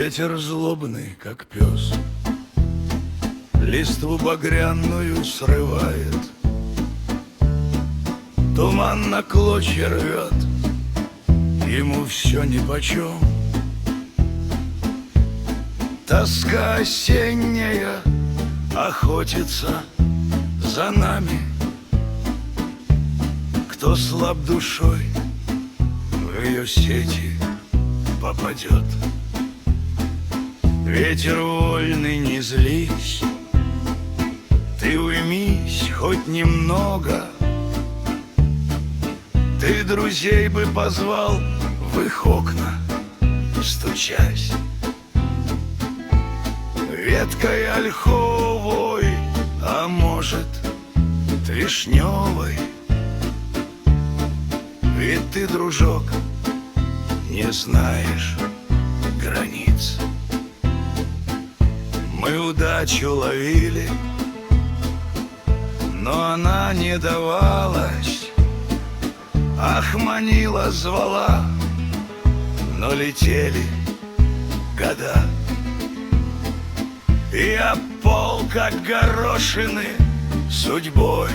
Ветер злобный, как пес, листву багряную срывает, туман на клочья рвет, ему все нипочем. Тоска осенняя охотится за нами. Кто слаб душой, в ее сети попадет. Ветер вольный, не злись, ты уймись хоть немного. Ты друзей бы позвал в их окна, стучась веткой ольховой, а может, вишневой. Ведь ты, дружок, не знаешь границ. Мы удачу ловили, но она не давалась. Ах, манила, звала, но летели года. Я пол, как горошины, судьбой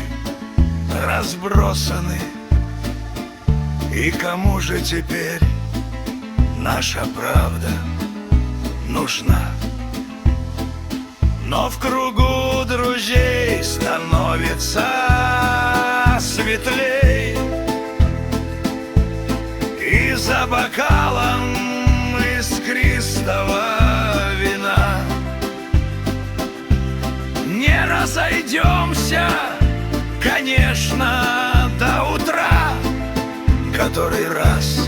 разбросаны. И кому же теперь наша правда нужна? Но в кругу друзей становится светлей, и за бокалом искристого вина не разойдемся, конечно, до утра, который раз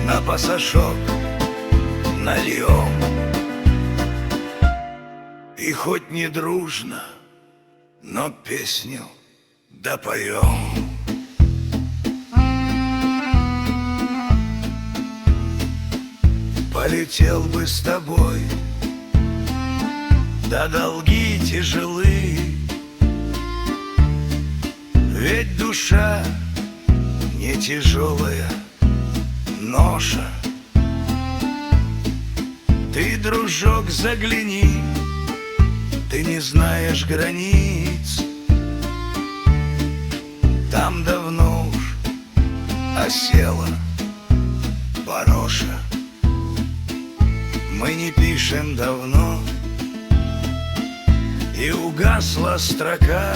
на пасашок нальем. И хоть не дружно, но песню допоем. Полетел бы с тобой, да долги тяжелы, ведь душа не тяжелая ноша. Ты, дружок, загляни, ты не знаешь границ. Там давно уж осела пороша. Мы не пишем давно, и угасла строка.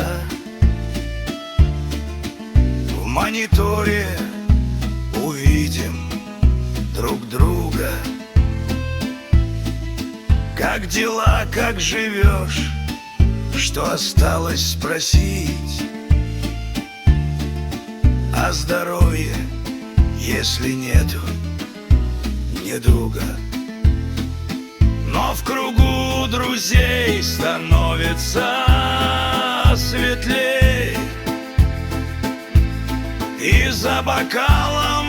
В мониторе увидим друг друга. Как дела, как живешь, что осталось спросить? О здоровье, если нету недуга. Но в кругу друзей становится светлей, и за бокалом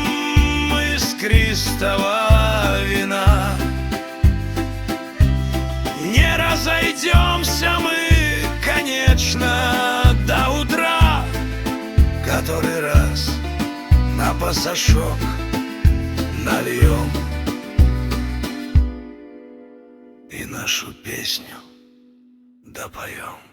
искристого вина не разойдемся мы, конечно, до утра, который раз на пасашок нальем и нашу песню допоем.